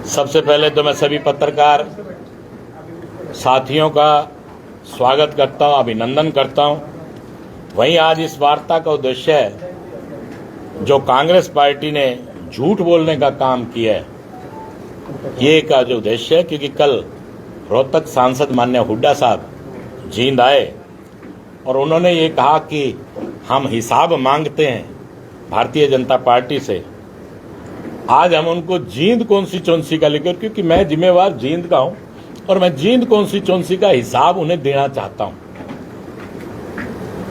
सबसे पहले तो मैं सभी पत्रकार साथियों का स्वागत करता हूं, अभिनंदन करता हूं। वहीं आज इस वार्ता का उद्देश्य है, जो कांग्रेस पार्टी ने झूठ बोलने का काम किया है, ये का जो उद्देश्य है, क्योंकि कल रोहतक सांसद मान्य हुड्डा साहब जींद आए और उन्होंने ये कहा कि हम हिसाब मांगते हैं भारतीय जनता पार्टी से। आज हम उनको जींद कॉन्स्टिट्यूंसी का लेकर, क्योंकि मैं जिम्मेवार जींद का हूं और मैं जींद कॉन्स्टिट्यूंसी का हिसाब उन्हें देना चाहता हूं।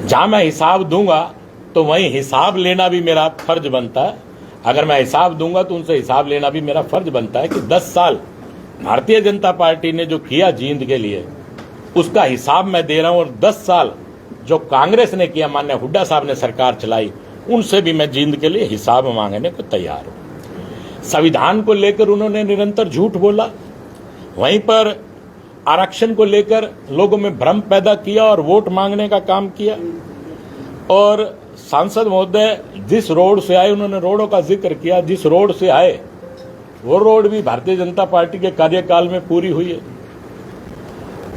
जहां मैं हिसाब दूंगा तो वहीं हिसाब लेना भी मेरा फर्ज बनता है। अगर मैं हिसाब दूंगा तो उनसे हिसाब लेना भी मेरा फर्ज बनता है कि 10 साल भारतीय जनता पार्टी ने जो किया जींद के लिए, उसका हिसाब मैं दे रहा हूं। और 10 साल जो कांग्रेस ने किया, माननीय हुड्डा साहब ने सरकार चलाई, उनसे भी मैं जींद के लिए हिसाब मांगने को तैयार हूं। संविधान को लेकर उन्होंने निरंतर झूठ बोला, वहीं पर आरक्षण को लेकर लोगों में भ्रम पैदा किया और वोट मांगने का काम किया। और सांसद महोदय जिस रोड से आए, उन्होंने रोडों का जिक्र किया, जिस रोड से आए वो रोड भी भारतीय जनता पार्टी के कार्यकाल में पूरी हुई है।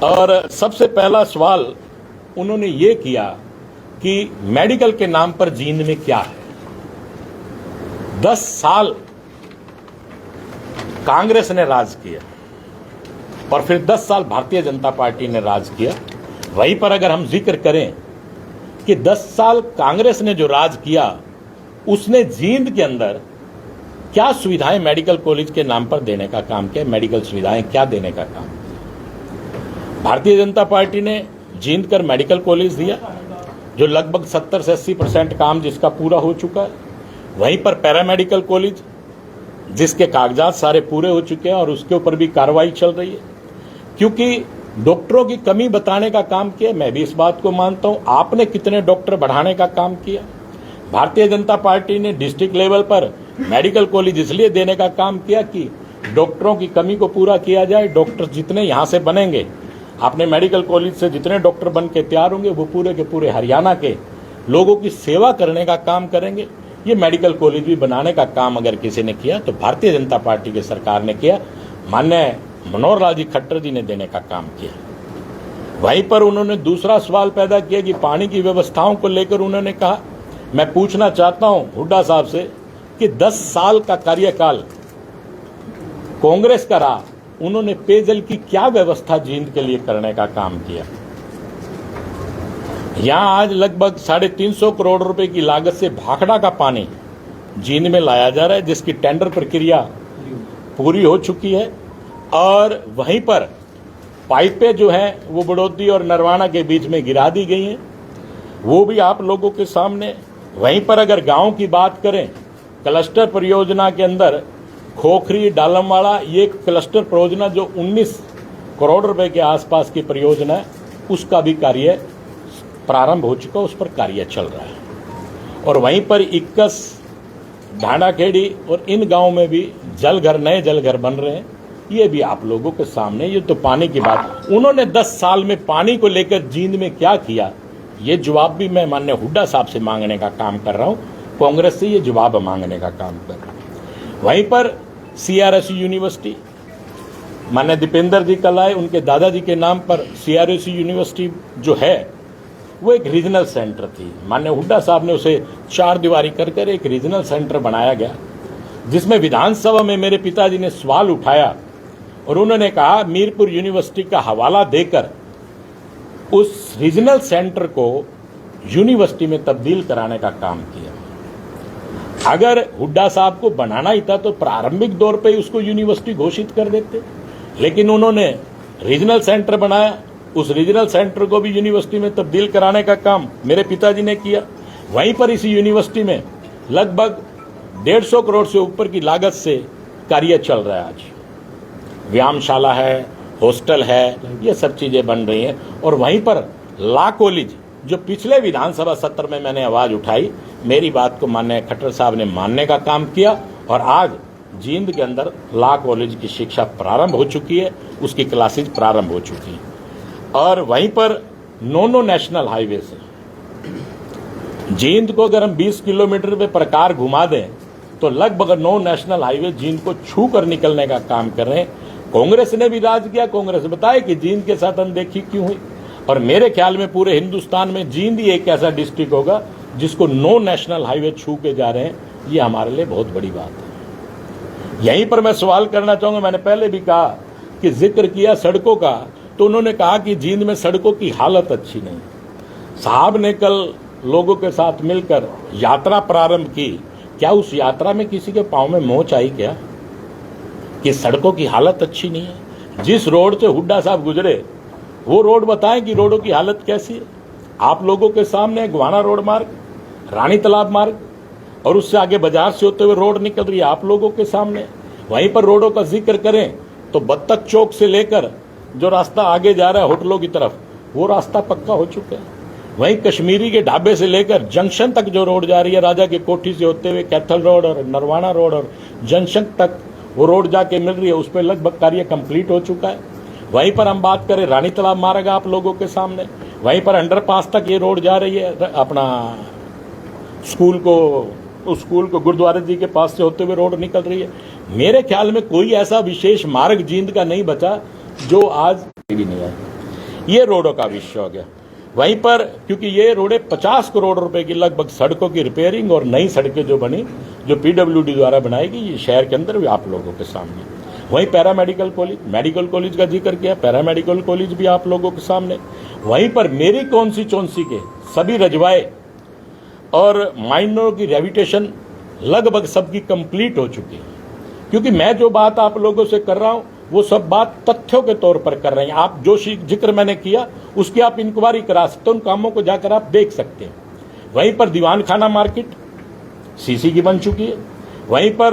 और सबसे पहला सवाल उन्होंने ये किया कि मेडिकल के नाम पर जींद में क्या है। 10 साल कांग्रेस ने राज किया और फिर 10 साल भारतीय जनता पार्टी ने राज किया। वहीं पर अगर हम जिक्र करें कि 10 साल कांग्रेस ने जो राज किया, उसने जींद के अंदर क्या सुविधाएं मेडिकल कॉलेज के नाम पर देने का काम किया, मेडिकल सुविधाएं क्या देने का काम। भारतीय जनता पार्टी ने जींद कर मेडिकल कॉलेज दिया, जो लगभग 70 से 80% काम जिसका पूरा हो चुका है। वहीं पर पैरामेडिकल कॉलेज, जिसके कागजात सारे पूरे हो चुके हैं और उसके ऊपर भी कार्रवाई चल रही है, क्योंकि डॉक्टरों की कमी बताने का काम किया। मैं भी इस बात को मानता हूं। आपने कितने डॉक्टर बढ़ाने का काम किया। भारतीय जनता पार्टी ने डिस्ट्रिक्ट लेवल पर मेडिकल कॉलेज इसलिए देने का काम किया कि डॉक्टरों की कमी को पूरा किया जाए। डॉक्टर जितने यहां से बनेंगे, आपने मेडिकल कॉलेज से जितने डॉक्टर बन के तैयार होंगे, वो पूरे के पूरे हरियाणा के लोगों की सेवा करने का काम करेंगे। ये मेडिकल कॉलेज भी बनाने का काम अगर किसी ने किया तो भारतीय जनता पार्टी की सरकार ने किया। माननीय मनोहर लाल जी खट्टर जी ने देने का काम किया। वहीं पर उन्होंने दूसरा सवाल पैदा किया कि पानी की व्यवस्थाओं को लेकर उन्होंने कहा, मैं पूछना चाहता हूं हुड्डा साहब से कि 10 साल का कार्यकाल कांग्रेस का रहा, उन्होंने पेयजल की क्या व्यवस्था जींद के लिए करने का काम किया। यहां आज लगभग 350 करोड़ रुपए की लागत से भाखड़ा का पानी जींद में लाया जा रहा है, जिसकी टेंडर प्रक्रिया पूरी हो चुकी है। और वहीं पर पाइपें जो हैं वो बड़ौदी और नरवाना के बीच में गिरा दी गई हैं, वो भी आप लोगों के सामने। वहीं पर अगर गांव की बात करें, क्लस्टर परियोजना के अंदर खोखरी डालमवाड़ा, ये क्लस्टर परियोजना जो 19 करोड़ रुपए के आसपास की परियोजना है, उसका भी कार्य प्रारंभ हो चुका, उस पर कार्य चल रहा है। और वहीं पर 21 ढांडाखेड़ी और इन गांव में भी जलघर, नए जलघर बन रहे हैं। ये भी आप लोगों के सामने। ये तो पानी की बात, उन्होंने 10 साल में पानी को लेकर जींद में क्या किया, ये जवाब भी मैं माननीय हुड्डा साहब से मांगने का काम कर रहा हूं। कांग्रेस से ये जवाब मांगने का काम कर रहा हूं। वहीं पर CRSU यूनिवर्सिटी, माननीय दीपेंद्र जी कल आए, उनके दादाजी के नाम पर CRSU यूनिवर्सिटी जो है वो एक रीजनल सेंटर थी। माननीय हुड्डा साहब ने उसे 4 दीवारी कर एक रीजनल सेंटर बनाया गया, जिसमें विधानसभा में मेरे पिताजी ने सवाल उठाया और उन्होंने कहा मीरपुर यूनिवर्सिटी का हवाला देकर उस रीजनल सेंटर को यूनिवर्सिटी में तब्दील कराने का काम किया। अगर हुड्डा साहब को बनाना ही था तो प्रारंभिक दौर पे उसको यूनिवर्सिटी घोषित कर देते, लेकिन उन्होंने रीजनल सेंटर बनाया। उस रीजनल सेंटर को भी यूनिवर्सिटी में तब्दील कराने का काम मेरे पिताजी ने किया। वहीं पर इसी यूनिवर्सिटी में लगभग 150 करोड़ से ऊपर की लागत से कार्य चल रहा है। आज व्यायामशाला है, हॉस्टल है, ये सब चीजें बन रही हैं। और वहीं पर लॉ कॉलेज, जो पिछले विधानसभा सत्र में मैंने आवाज उठाई, मेरी बात को माननीय खट्टर साहब ने मानने का काम किया और आज जींद के अंदर लॉ कॉलेज की शिक्षा प्रारंभ हो चुकी है, उसकी क्लासेज प्रारंभ हो चुकी है। और वहीं पर 9 नेशनल हाईवे से जींद को अगर हम 20 किलोमीटर पे प्रकार घुमा दें तो लगभग 9 नेशनल हाईवे जींद को छू कर निकलने का काम कर रहे हैं। कांग्रेस ने भी राज किया, कांग्रेस बताए कि जींद के साथ अनदेखी क्यों हुई। और मेरे ख्याल में पूरे हिंदुस्तान में जींद ही एक ऐसा डिस्ट्रिक्ट होगा जिसको 9 नेशनल हाईवे छू के जा रहे हैं। ये हमारे लिए बहुत बड़ी बात है। यहीं पर मैं सवाल करना चाहूंगा, मैंने पहले भी कहा कि जिक्र किया सड़कों का, तो उन्होंने कहा कि जींद में सड़कों की हालत अच्छी नहीं। साहब ने कल लोगों के साथ मिलकर यात्रा प्रारंभ की, क्या उस यात्रा में किसी के पांव में मोच आई क्या कि सड़कों की हालत अच्छी नहीं है? जिस रोड से हुड्डा साहब गुजरे वो रोड बताएं कि रोडों की हालत कैसी है। आप लोगों के सामने गोहाना रोड मार्ग, रानी तालाब मार्ग और उससे आगे बाजार से होते हुए रोड निकल रही है आप लोगों के सामने। वहीं पर रोडों का जिक्र करें तो बत्तख चौक से लेकर जो रास्ता आगे जा रहा है होटलों की तरफ, वो रास्ता पक्का हो चुका है। वहीं कश्मीरी के ढाबे से लेकर जंक्शन तक जो रोड जा रही है, राजा की कोठी से होते हुए कैथल रोड और नरवाना रोड और जंक्शन तक वो रोड जाके मिल रही है, उस पर लगभग कार्य कंप्लीट हो चुका है। वहीं पर हम बात करें रानी तालाब मार्ग आप लोगों के सामने, वहीं पर अंडरपास तक ये रोड जा रही है। अपना स्कूल को गुरुद्वारे जी के पास से होते हुए रोड निकल रही है। मेरे ख्याल में कोई ऐसा विशेष मार्ग जींद का नहीं बचा जो आज भी नहीं है। ये रोडों का विषय हो गया। वहीं पर क्योंकि ये रोडें 50 करोड़ रुपए की लगभग सड़कों की रिपेयरिंग और नई सड़कें जो बनी, जो पीडब्ल्यूडी द्वारा बनाएगी, ये शहर के अंदर भी आप लोगों के सामने। वहीं पैरामेडिकल कॉलेज, मेडिकल कॉलेज का जिक्र किया, पैरामेडिकल कॉलेज भी आप लोगों के सामने। वहीं पर मेरी कॉन्स्टिट्यूंसी के सभी रजवाए और माइनरों की रेविटेशन लगभग सबकी कंप्लीट हो चुकी है। क्योंकि मैं जो बात आप लोगों से कर रहा हूं वो सब बात तथ्यों के तौर पर कर रहे हैं। आप जो जिक्र मैंने किया उसकी आप इंक्वायरी करा सकते हो, उन कामों को जाकर आप देख सकते हैं। वहीं पर दीवान खाना मार्केट सीसी की बन चुकी है। वहीं पर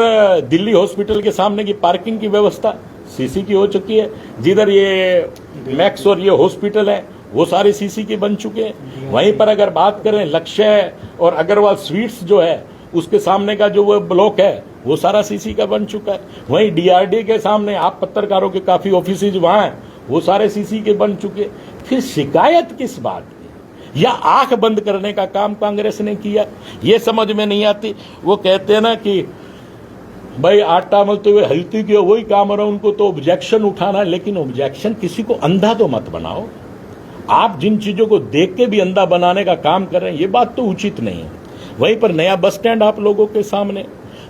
दिल्ली हॉस्पिटल के सामने की पार्किंग की व्यवस्था सीसी की हो चुकी है। जिधर ये मैक्स और ये हॉस्पिटल है वो सारे सीसी के बन चुके हैं। वहीं पर अगर बात करें लक्ष्य और अग्रवाल स्वीट्स जो है उसके सामने का जो वो ब्लॉक है वो सारा सीसी का बन चुका है। वहीं डीआरडी के सामने आप पत्रकारों के काफी ऑफिसेज वहां हैं, वो सारे सीसी के बन चुके। फिर शिकायत किस बात की? या आंख बंद करने का काम कांग्रेस ने किया, ये समझ में नहीं आती। वो कहते हैं ना कि भाई आटा मलते हुए हल्ती की वही काम रहा, उनको तो ऑब्जेक्शन उठाना है। लेकिन ऑब्जेक्शन किसी को अंधा तो मत बनाओ। आप जिन चीजों को देख के भी अंधा बनाने का काम कर रहे हैं, ये बात तो उचित नहीं है। वहीं पर नया बस स्टैंड आप लोगों के सामने।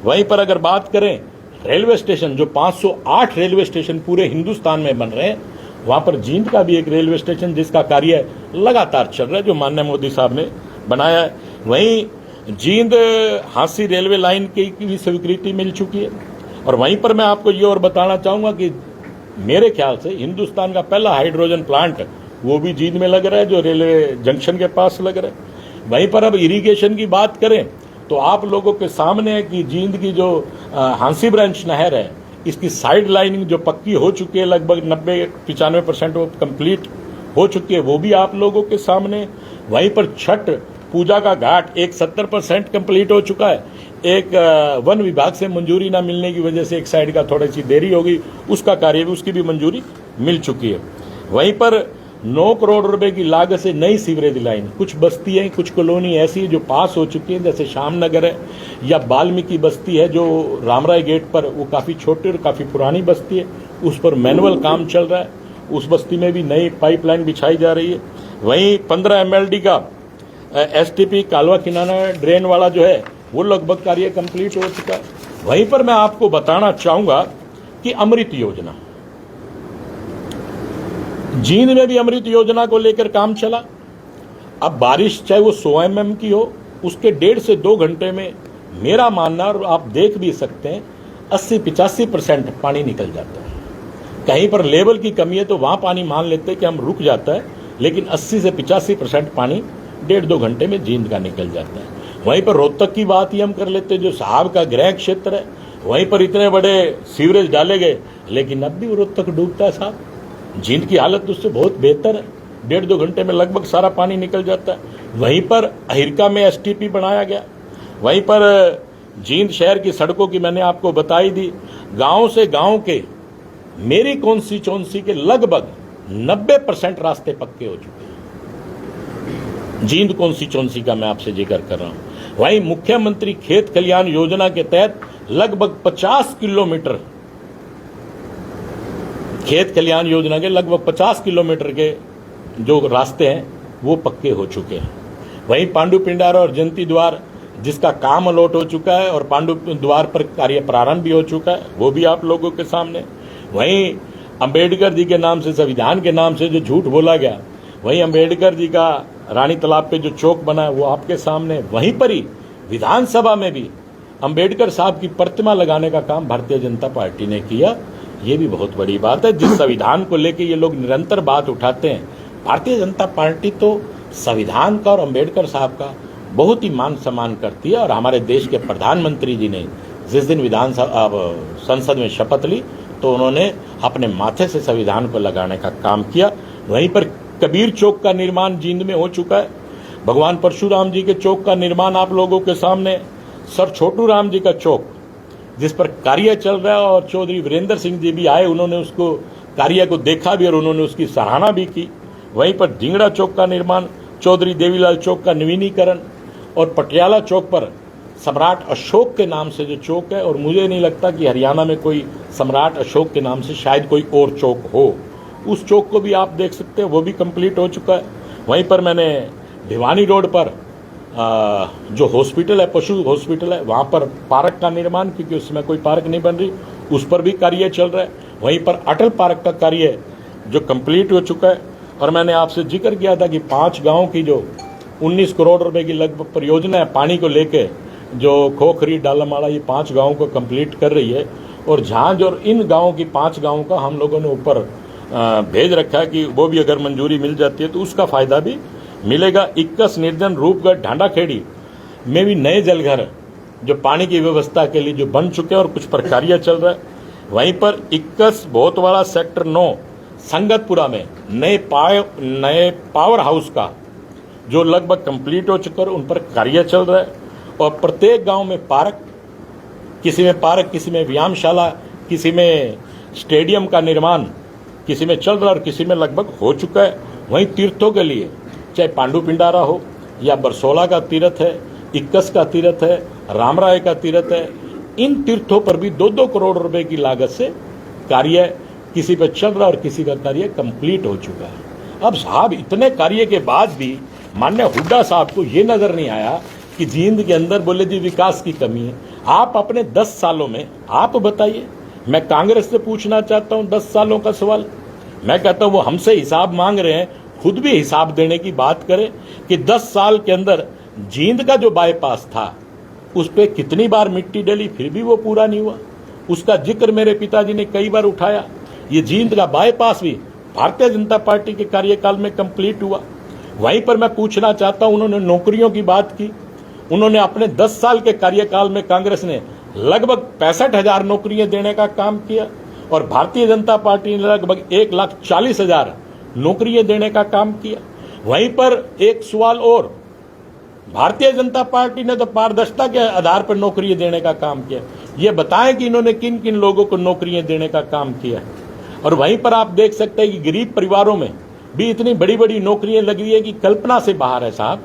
वहीं पर अगर बात करें रेलवे स्टेशन, जो 508 रेलवे स्टेशन पूरे हिंदुस्तान में बन रहे हैं, वहां पर जींद का भी एक रेलवे स्टेशन जिसका कार्य लगातार चल रहा है, जो माननीय मोदी साहब ने बनाया है। वहीं जींद हांसी रेलवे लाइन की भी स्वीकृति मिल चुकी है। और वहीं पर मैं आपको ये और बताना चाहूंगा कि मेरे ख्याल से हिंदुस्तान का पहला हाइड्रोजन प्लांट वो भी जींद में लग रहा है, जो रेलवे जंक्शन के पास लग रहा है। वहीं पर अब इरिगेशन की बात करें तो आप लोगों के सामने है कि जींद की जो हांसी ब्रांच नहर है, इसकी साइड लाइनिंग जो पक्की हो चुकी है, लगभग 90-95% वो कंप्लीट हो चुकी है, वो भी आप लोगों के सामने। वहीं पर छठ पूजा का घाट एक 70% कंप्लीट हो चुका है। एक वन विभाग से मंजूरी ना मिलने की वजह से एक साइड का थोड़ी सी देरी हो गई, उसका कार्य भी, उसकी भी मंजूरी मिल चुकी है। वहीं पर 9 करोड़ रुपए की लागत से नई सीवरेज लाइन, कुछ बस्तियां, कुछ कॉलोनी ऐसी है जो पास हो चुकी है, जैसे श्याम नगर है या वाल्मीकि बस्ती है जो रामराय गेट पर, वो काफी छोटी और काफी पुरानी बस्ती है, उस पर मैनुअल काम चल रहा है। उस बस्ती में भी नई पाइपलाइन बिछाई जा रही है। वहीं 15 MLD का STP कालवा किनारा ड्रेन वाला जो है वो लगभग कार्य कंप्लीट हो चुका है। वहीं पर मैं आपको बताना चाहूंगा कि अमृत योजना, जींद में भी अमृत योजना को लेकर काम चला। अब बारिश चाहे वो 100 mm की हो, उसके 1.5 से 2 घंटे में मेरा मानना, और आप देख भी सकते हैं, 80-85% पानी निकल जाता है। कहीं पर लेवल की कमी है तो वहां पानी मान लेते हैं कि हम रुक जाता है, लेकिन 80 से 85% पानी 1.5-2 घंटे में जींद का निकल जाता है। वहीं पर रोहतक की बात ही हम कर लेते हैं, जो साहब का गृह क्षेत्र है, वहीं पर इतने बड़े सीवरेज डाले गए, लेकिन अब भी रोहतक डूबता है साहब। जींद की हालत उससे बहुत बेहतर है, 1.5-2 घंटे में लगभग सारा पानी निकल जाता है। वहीं पर अहिरका में STP बनाया गया। वहीं पर जींद शहर की सड़कों की मैंने आपको बताई दी। गांव से गांव के मेरी कॉन्स्टिट्यूंसी के लगभग 90% रास्ते पक्के हो चुके हैं। जींद कॉन्स्टिट्यूंसी का मैं आपसे जिक्र कर रहा हूं। वहीं मुख्यमंत्री खेत कल्याण योजना के तहत लगभग 50 किलोमीटर खेत कल्याण योजना के लगभग 50 किलोमीटर के जो रास्ते हैं वो पक्के हो चुके हैं। वहीं पांडु पिंडारा और जयंती द्वार जिसका काम अलॉट हो चुका है और पांडु द्वार पर कार्य प्रारंभ भी हो चुका है, वो भी आप लोगों के सामने। वहीं अंबेडकर जी के नाम से, संविधान के नाम से जो झूठ बोला गया, वहीं अंबेडकर जी का रानी तालाब पे जो चौक बना है वो आपके सामने। वहीं पर ही विधानसभा में भी अंबेडकर साहब की प्रतिमा लगाने का काम भारतीय जनता पार्टी ने किया। ये भी बहुत बड़ी बात है। जिस संविधान को लेकर ये लोग निरंतर बात उठाते हैं, भारतीय जनता पार्टी तो संविधान का और अंबेडकर साहब का बहुत ही मान सम्मान करती है। और हमारे देश के प्रधानमंत्री जी ने जिस दिन संसद में शपथ ली तो उन्होंने अपने माथे से संविधान को लगाने का काम किया। वहीं पर कबीर चौक का निर्माण जींद में हो चुका है। भगवान परशुराम जी के चौक का निर्माण आप लोगों के सामने। सर छोटू राम जी का चौक जिस पर कार्य चल रहा है और चौधरी वीरेंद्र सिंह जी भी आए, उन्होंने उसको कार्य को देखा भी और उन्होंने उसकी सराहना भी की। वहीं पर ढिंगड़ा चौक का निर्माण, चौधरी देवीलाल चौक का नवीनीकरण और पटियाला चौक पर सम्राट अशोक के नाम से जो चौक है, और मुझे नहीं लगता कि हरियाणा में कोई सम्राट अशोक के नाम से शायद कोई और चौक हो, उस चौक को भी आप देख सकते हैं, वो भी कंप्लीट हो चुका है। वहीं पर मैंने भिवानी रोड पर जो हॉस्पिटल है, पशु हॉस्पिटल है, वहाँ पर पार्क का निर्माण, क्योंकि उसमें कोई पार्क नहीं बन रही, उस पर भी कार्य चल रहा है। वहीं पर अटल पार्क का कार्य जो कंप्लीट हो चुका है। और मैंने आपसे जिक्र किया था कि 5 गाँव की जो 19 करोड़ रुपए की लगभग परियोजना है पानी को लेके, जो खोखरी डालामाड़ा, ये 5 गाँव को कंप्लीट कर रही है। और जहाँ जो इन गाँवों की 5 गाँवों का हम लोगों ने ऊपर भेज रखा है कि वो भी अगर मंजूरी मिल जाती है तो उसका फायदा भी मिलेगा। 21 निर्जन रूपगढ़ ढांडाखेड़ी में भी नए जलघर जो पानी की व्यवस्था के लिए जो बन चुके हैं और कुछ पर कार्य चल रहा है। वहीं पर 21 बहुत बड़ा सेक्टर 9 संगतपुरा में नए पावर हाउस का जो लगभग कंप्लीट हो चुका है, उन पर कार्य चल रहा है। और प्रत्येक गांव में पार्क, किसी में व्यायामशाला, किसी में स्टेडियम का निर्माण, किसी में चल रहा है और किसी में लगभग हो चुका है। वहीं तीर्थों के लिए चाहे पांडु पिंडारा हो या बरसोला का तीर्थ है, 21 का तीर्थ है, रामराय का तीर्थ है, इन तीर्थों पर भी 2-2 करोड़ रुपए की लागत से कार्य किसी पर चल रहा और किसी का कार्य कंप्लीट हो चुका है। अब साहब इतने कार्य के बाद भी माननीय हुड्डा साहब को ये नजर नहीं आया कि जींद के अंदर बोले जी विकास की कमी है। आप अपने 10 सालों में आप बताइए। मैं कांग्रेस से पूछना चाहता हूं 10 सालों का सवाल। मैं कहता हूं वो हमसे हिसाब मांग रहे हैं, खुद भी हिसाब देने की बात करें कि 10 साल के अंदर जींद का जो बाईपास था उस पर कितनी बार मिट्टी डली, फिर भी वो पूरा नहीं हुआ। उसका जिक्र मेरे पिताजी ने कई बार उठाया। ये जींद का बाईपास भी भारतीय जनता पार्टी के कार्यकाल में कंप्लीट हुआ। वहीं पर मैं पूछना चाहता हूं, उन्होंने नौकरियों की बात की। उन्होंने अपने 10 साल के कार्यकाल में कांग्रेस ने लगभग 65,000 नौकरियां देने का काम किया और भारतीय जनता पार्टी ने लगभग 1,40,000 नौकरियां देने का काम किया। वहीं पर एक सवाल और, भारतीय जनता पार्टी ने तो पारदर्शिता के आधार पर नौकरियां देने का काम किया। ये बताएं कि इन्होंने किन किन लोगों को नौकरियां देने का काम किया है। और वहीं पर आप देख सकते हैं कि गरीब परिवारों में भी इतनी बड़ी बड़ी नौकरियां लगी है कि कल्पना से बाहर है साहब।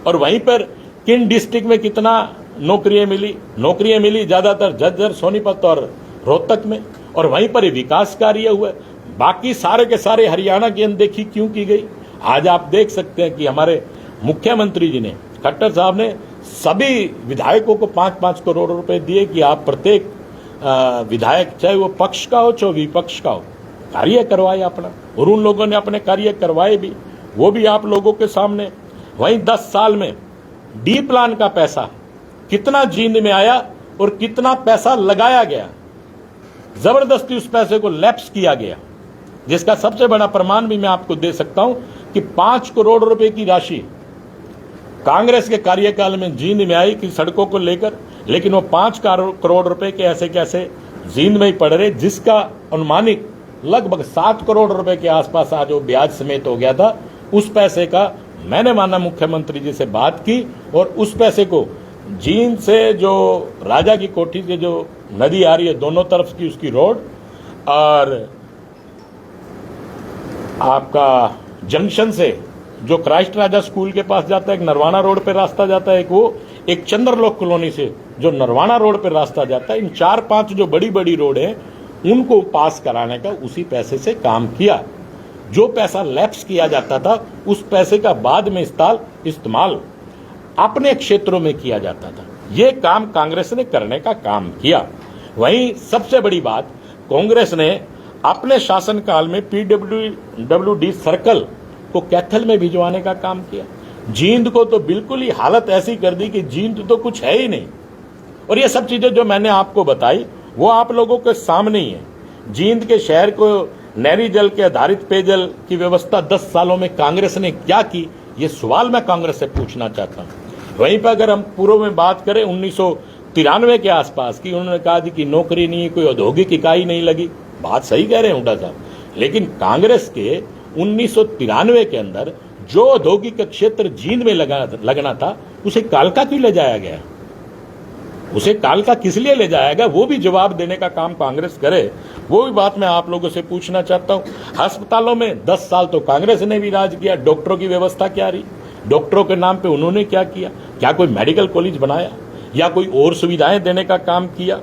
और वहीं पर किन डिस्ट्रिक्ट में कितना नौकरियां मिली ज्यादातर झज्जर, सोनीपत और रोहतक में। और वहीं पर विकास कार्य हुए। बाकी सारे के सारे हरियाणा की अनदेखी क्यों की गई? आज आप देख सकते हैं कि हमारे मुख्यमंत्री जी ने, खट्टर साहब ने सभी विधायकों को 5-5 करोड़ रुपए दिए कि आप प्रत्येक विधायक, चाहे वो पक्ष का हो चाहे विपक्ष का हो, कार्य करवाए अपना। और उन लोगों ने अपने कार्य करवाए भी, वो भी आप लोगों के सामने। वहीं 10 साल में डी प्लान का पैसा कितना जींद में आया और कितना पैसा लगाया गया, जबरदस्ती उस पैसे को लैप्स किया गया, जिसका सबसे बड़ा प्रमाण भी मैं आपको दे सकता हूं कि 5 करोड़ रुपए की राशि कांग्रेस के कार्यकाल में जींद में आई कि सड़कों को लेकर, लेकिन वो 5 करोड़ रुपए के ऐसे कैसे जींद में ही पड़ रहे, जिसका अनुमानित लगभग 7 करोड़ रुपए के आसपास आज वो ब्याज समेत हो गया था। उस पैसे का मैंने माना मुख्यमंत्री जी से बात की और उस पैसे को जींद से जो राजा की कोठी से जो नदी आ रही है दोनों तरफ की उसकी रोड और आपका जंक्शन से जो क्राइस्ट राजा स्कूल के पास जाता है, एक नरवाना रोड पे रास्ता जाता है, एक चंद्रलोक कॉलोनी से जो नरवाना रोड पे रास्ता जाता है, इन 4-5 जो बड़ी बड़ी रोड है उनको पास कराने का उसी पैसे से काम किया। जो पैसा लैप्स किया जाता था उस पैसे का बाद में इस्तेमाल अपने क्षेत्रों में किया जाता था। ये काम कांग्रेस ने करने का काम किया। वहीं सबसे बड़ी बात, कांग्रेस ने अपने शासनकाल में PWD सर्कल को कैथल में भिजवाने का काम किया। जींद को तो बिल्कुल ही हालत ऐसी कर दी कि जींद तो कुछ है ही नहीं। और ये सब चीजें जो मैंने आपको बताई वो आप लोगों के सामने ही है। जींद के शहर को नहरी जल के आधारित पेयजल की व्यवस्था 10 सालों में कांग्रेस ने क्या की, ये सवाल मैं कांग्रेस से पूछना चाहता हूं। वहीं पर अगर हम पूर्व में बात करें 1993 के आसपास की, उन्होंने कहा थी कि नौकरी नहीं, कोई औद्योगिक इकाई नहीं लगी। बात सही कह रहे हैं हुड्डा साहब, लेकिन कांग्रेस के 1993 के अंदर जो औद्योगिक क्षेत्र जींद में लगना था उसे कालका क्यों ले जाया गया? उसे कालका किस लिए ले जाया गया, वो भी जवाब देने का काम कांग्रेस करे। वो भी बात मैं आप लोगों से पूछना चाहता हूं। अस्पतालों में 10 साल तो कांग्रेस ने भी राज किया। डॉक्टरों की व्यवस्था क्या रही? डॉक्टरों के नाम पे उन्होंने क्या किया? क्या कोई मेडिकल कॉलेज बनाया या कोई और सुविधाएं देने का काम किया?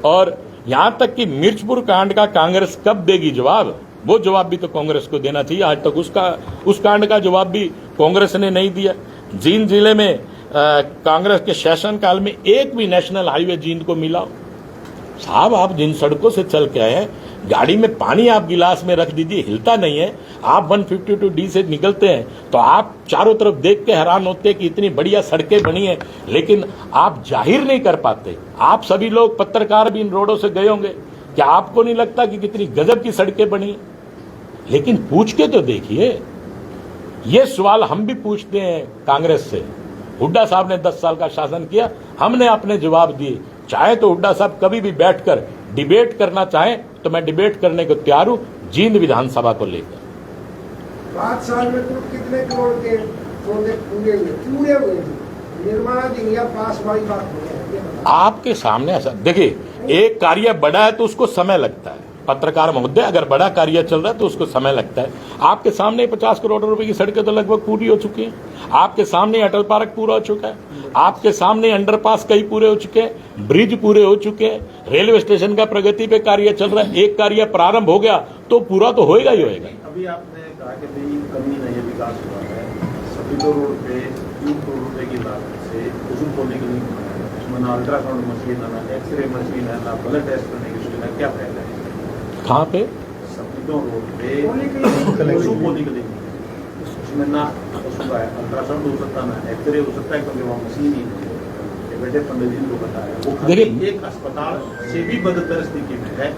और यहां तक कि मिर्चपुर कांड का कांग्रेस कब देगी जवाब? वो जवाब भी तो कांग्रेस को देना चाहिए। आज तक उस कांड का जवाब भी कांग्रेस ने नहीं दिया। जींद जिले में कांग्रेस के शासनकाल में एक भी नेशनल हाईवे जींद को मिला? साहब, आप जिन सड़कों से चल के आए हैं, गाड़ी में पानी आप गिलास में रख दीजिए, हिलता नहीं है। आप 152D से निकलते हैं तो आप चारों तरफ देख के हैरान होते हैं कि इतनी बढ़िया सड़कें बनी हैं, लेकिन आप जाहिर नहीं कर पाते। आप सभी लोग पत्रकार भी इन रोडों से गए होंगे, क्या आपको नहीं लगता कि कितनी गजब की सड़कें बनी? लेकिन पूछ के तो देखिए। ये सवाल हम भी पूछते हैं कांग्रेस से। हुड्डा साहब ने 10 साल का शासन किया, हमने अपने जवाब दिए। चाहे तो हुड्डा साहब कभी भी बैठकर डिबेट करना चाहें तो मैं डिबेट करने को तैयार हूं, जींद विधानसभा को लेकर। 5 साल में कुल कितने करोड़ के प्रोजेक्ट पूरे हुए निर्माणाधीन या पास वाली बात हो? आपके सामने ऐसा देखिए, एक कार्य बड़ा है तो उसको समय लगता है। पत्रकार महोदय, अगर बड़ा कार्य चल रहा है तो उसको समय लगता है। आपके सामने 50 करोड़ रुपए की सड़कें तो लगभग पूरी हो चुकी हैं। आपके सामने अटल पार्क पूरा हो चुका है। आपके सामने अंडरपास कई पूरे हो चुके हैं, ब्रिज पूरे हो चुके हैं, रेलवे स्टेशन का प्रगति पे कार्य चल रहा है। एक कार्य प्रारंभ हो गया तो पूरा तो होएगा ही होएगा। अभी आपने कहा कि कमी नहीं है, विकास हुआ है। सभी तो रोड पे 3 करोड़ रुपए की लागत से कुसुम बोलने के लिए उसमें ना अल्ट्रासाउंड मशीन, ना एक्सरे मशीन है, ना ब्लड टेस्ट करने की सुविधा, क्या फायदा है? कहाँ पे? सभी रोड पे कुसुम बोलने के लिए उसमें ना अल्ट्रासाउंड हो सकता, ना एक्सरे हो सकता है, क्योंकि वहाँ मशीन ही बेटे 15 दिन को बताया। वो खाली एक अस्पताल से भी बदतर स्थिति में है।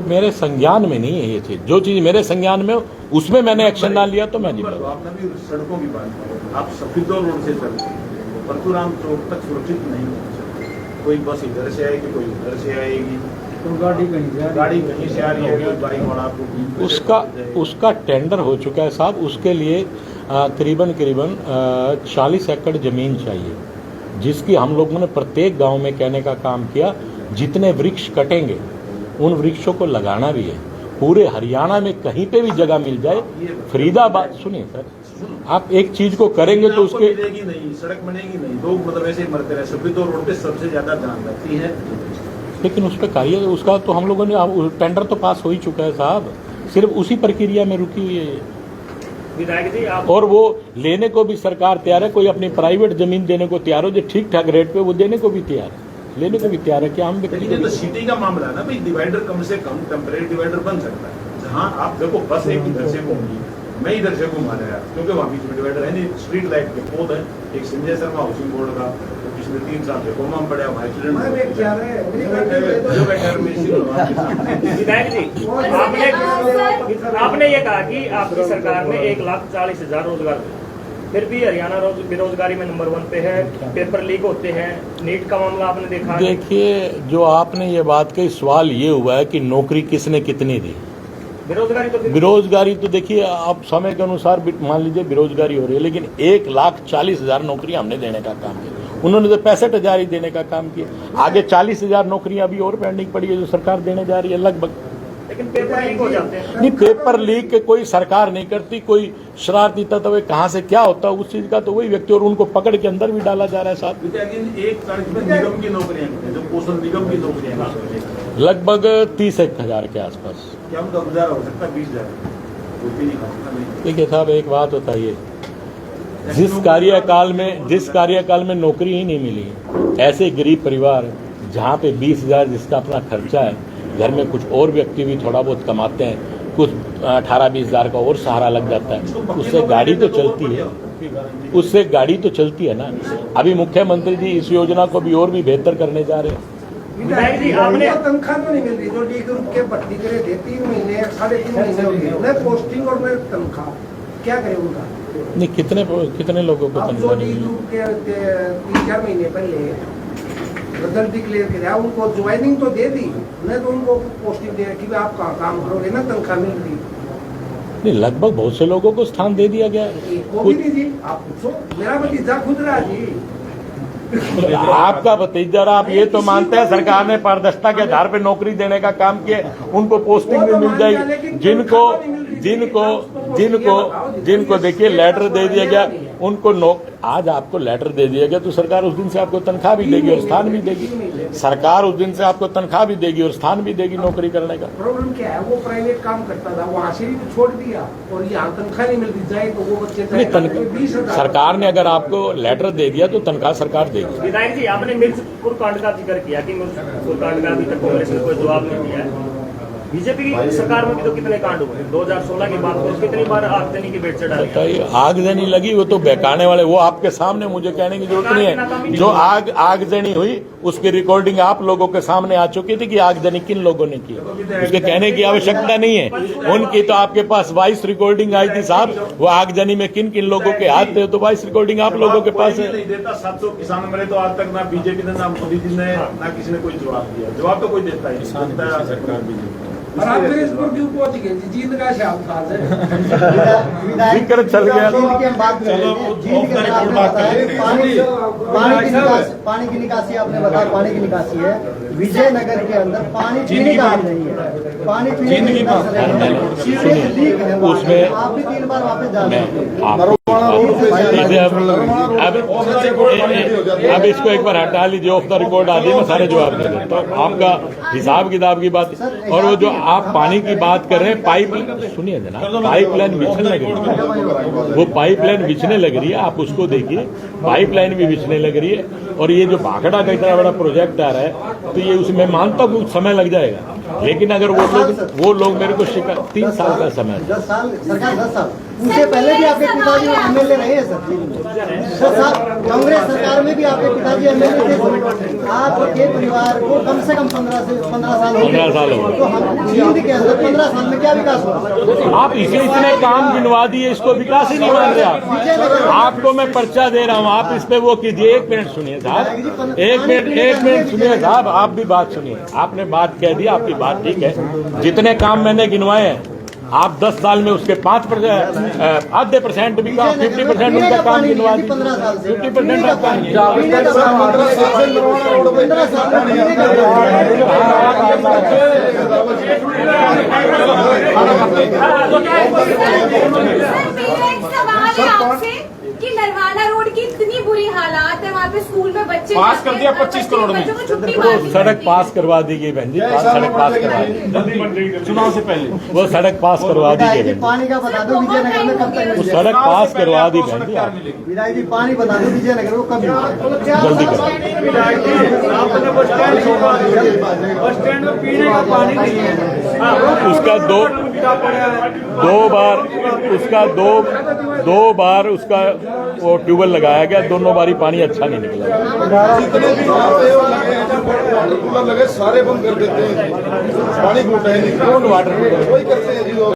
मेरे संज्ञान में नहीं है ये चीज। जो चीज मेरे संज्ञान में उसमें मैंने एक्शन ना लिया तो मैं आपने भी सड़कों की बात करो, आप सफीदो रोड से चलते परशुराम चौक तक सुरक्षित नहीं हो सकते। कोई बस इधर से आएगी, कोई उधर से आएगी, तो गाड़ी कहीं से आ रही है, कोई बाइक वाला आपको उसका टेंडर हो चुका है साहब। उसके लिए करीबन 40 एकड़ जमीन चाहिए, जिसकी हम लोगों ने प्रत्येक गांव में कहने का काम किया। जितने वृक्ष कटेंगे उन वृक्षों को लगाना भी है। पूरे हरियाणा में कहीं पे भी जगह मिल जाए। फरीदाबाद, सुनिए सर, आप एक चीज को करेंगे तो उसके मिलेगी नहीं, सड़क बनेगी नहीं, लोग मतलब ऐसे ही मरते रहे। सभी तो रोड पे सबसे ज्यादा ध्यान रखती है, लेकिन उस पर कार्य उसका तो हम लोगों ने टेंडर तो पास हो ही चुका है साहब। सिर्फ उसी प्रक्रिया में रुकी हुई है विधायक जी। आप और वो लेने को भी सरकार तैयार है। कोई अपनी प्राइवेट जमीन देने को तैयार हो जो ठीक ठाक रेट पे, वो देने को भी तैयार है, लेने को भी तैयार है। क्या हम तो सिटी का मामला है ना भाई, डिवाइडर कम से कम टेम्परेरी डिवाइडर बन सकता है। जहाँ आप देखो बस एक इधर से घूमगी, मैं इधर से घुमा रहा, क्योंकि वहाँ बीच में डिवाइडर है नहीं। स्ट्रीट लाइट के पोल है, एक संजय शर्मा हाउसिंग बोर्ड का, तो पिछले 3 साल से कोमा में पड़ा, वहाँ एक्सीडेंट। विधायक जी, आपने ये कहा कि आपकी सरकार ने 1,40,000 रोजगार, फिर भी हरियाणा बेरोजगारी में नंबर 1 पे है। पेपर लीक होते हैं, नीट का मामला आपने देखा। देखिए, जो आपने ये बात कही, सवाल ये हुआ है कि नौकरी किसने कितनी दी। बेरोजगारी तो देखिए, आप समय के अनुसार मान लीजिए बेरोजगारी हो रही है, लेकिन 1,40,000 नौकरियां हमने देने का काम किया। उन्होंने तो 65,000 ही देने का काम किया। आगे 40,000 नौकरियां अभी और पेंडिंग पड़ी है जो सरकार देने जा रही है लगभग। लेकिन पेपर लीक हो जाते हैं। नहीं, पेपर लीक के कोई सरकार नहीं करती, कोई शरारती तत्व कहाँ से क्या होता है उस चीज का तो वही व्यक्ति, और उनको पकड़ के अंदर भी डाला जा रहा है साहब। एक सड़क पर निगम की नौकरियां हैं, जो पोषण निगम की नौकरियां हैं, लगभग 30,000 के आसपास। क्या उनका गुजारा हो सकता है? 20,000 रोटी नहीं खा सकता। नहीं, देखिए साहब, एक बात बताइए, जिस कार्यकाल में नौकरी ही नहीं मिली, ऐसे गरीब परिवार जहाँ पे 20,000 जिसका अपना खर्चा है, घर में कुछ और व्यक्ति भी थोड़ा बहुत कमाते हैं, कुछ 18-20,000 का और सहारा लग जाता है, उससे गाड़ी तो चलती है, उससे गाड़ी तो चलती है ना। अभी मुख्यमंत्री जी इस योजना को भी और भी बेहतर करने जा रहे हैं। विधायक जी, आपने तनख्वाह तो नहीं मिल रही, जो डी ग्रुप के भर्ती करे थे 3 महीने 3.5 महीने हो गए, उन्हें पोस्टिंग और उन्हें तनख्वाह, क्या करे उनका? नहीं, कितने लोगों को अब जो तनख्वाह डी नहीं ग्रुप के 3-4 महीने पहले रिजल्ट डिक्लेयर किया, उनको ज्वाइनिंग तो दे दी, उन्हें तो उनको पोस्टिंग दे रखी, आप कहाँ काम करोगे ना, तनख्वाह मिल रही नहीं, लगभग बहुत से लोगों को स्थान दे दिया गया है। वो भी नहीं जी, आप पूछो, मेरा भतीजा खुद रहा जी। आपका भतीजा, और आप ये तो मानते हैं सरकार ने पारदर्शिता के आधार पर नौकरी देने का काम किया, उनको पोस्टिंग भी मिल जाएगी। जिनको देखिए लेटर दे दिया गया, उनको आज आपको लेटर दे दिया गया तो सरकार उस दिन से आपको तनख्वाह भी देगी और स्थान भी देगी। सरकार उस दिन से आपको तनख्वाह भी देगी और स्थान भी देगी नौकरी करने का। प्रॉब्लम क्या है, वो प्राइवेट काम करता था, वहाँ से भी तो छोड़ दिया और यहाँ तनख्वाह नहीं मिलती, जाए तो वो बच्चे सरकार ने अगर आपको लेटर दे दिया तो तनख्वाह सरकार देगी। विधायक जी, आपने मिर्चपुर कांड का जिक्र किया कि मिर्चपुर कांड का अभी तक कांग्रेस ने कोई जवाब नहीं दिया है। बीजेपी की सरकार में भी तो कितने कांड हुए, 2016 की बात करो, कितनी बार आगजनी की बेट चढ़ा बताइए, आगजनी लगी, वो तो बहकाने वाले, वो आपके सामने, मुझे कहने की जरूरत नहीं है। जो आगजनी हुई उसकी रिकॉर्डिंग आप लोगों के सामने आ चुकी थी कि आगजनी किन लोगों ने की, उसके कहने की आवश्यकता नहीं है। उनकी तो आपके पास वॉइस रिकॉर्डिंग आई थी साहब, वो आगजनी में किन किन लोगों के हाथ थे, तो वॉइस रिकॉर्डिंग आप लोगों के पास है। 700 किसान मरे तो आज तक ना बीजेपी ने, ना मोदी जी ने, ना किसी ने कोई जवाब दिया। जवाब तो कोई देता ही नहीं। और आप फिर इस पर क्यों पहुंच गए जी? जीत का श्याम खास है, जिक्र चल गया। पानी की निकासी आपने बताया, पानी की निकासी है विजयनगर के अंदर, पानी पीने का नहीं है, पानी पीने की सीवरेज लीक है, उसमें आप भी 3 बार वापस जा रहे हैं। अब इसको एक बार हटा लीजिए, ऑफ द रिकॉर्ड आ मैं सारे जवाब दे दूं। तो आपका हिसाब किताब की बात, और वो जो आप पानी की बात कर रहे हैं, पाइप, सुनिए जनाब, पाइपलाइन बिछने लग रही है, वो पाइपलाइन बिछने लग रही है, आप उसको देखिए, पाइपलाइन भी बिछने लग रही है। और ये जो भाखड़ा का इतना बड़ा प्रोजेक्ट आ रहा है, तो ये उसमें मानता हूँ कुछ समय लग जाएगा, लेकिन अगर वो लोग मेरे को शिकायत 3 साल का समय, 10 साल सरकार, 10 साल उससे पहले भी आपके पिताजी एमएलए रहे हैं सर। 10 साल कांग्रेस सरकार में भी आपके पिताजी एमएलए थे। आपके परिवार को कम से कम 15 साल हो गए, तो हम जींद के अंदर 15 साल में क्या विकास हुआ? आप इसे इतने काम गिनवा दिए, इसको विकास ही नहीं मान रहे आप। आपको मैं पर्चा दे रहा हूँ, आप इस पे वो कीजिए। 1 मिनट सुनिए साहब, 1 मिनट सुनिए साहब, आप भी बात सुनिए। आपने बात कह दी, आपकी बात ठीक है, जितने काम मैंने गिनवाए हैं, आप 10 साल में उसके 5% आधे % भी काम, 50% उनका काम गिनवा दी, 50% का काम। कि नरवाला रोड की इतनी बुरी हालात है, वहाँ पे स्कूल में बच्चे पास कर दिया 25 करोड़ में, वो सड़क पास करवा दी गई बहन जी, सड़क पास करवा दी चुनाव से पहले, वो सड़क पास करवा दी गई। पानी का बता दो विजयनगर में कब तक, वो सड़क पास करवा दी बहन जी। विधायक जी पानी बता दो विजयनगर को कब जल्दी आपने बस स्टैंड में पीने का पानी नहीं है, उसका दो बार उसका वो ट्यूबवेल लगाया गया, दोनों बारी पानी अच्छा नहीं निकला। जितने भी वाटर कूलर लगे सारे बंद कर देते हैं, पानी घूमता है नहीं, वाटर वही करते हैं जी लोग।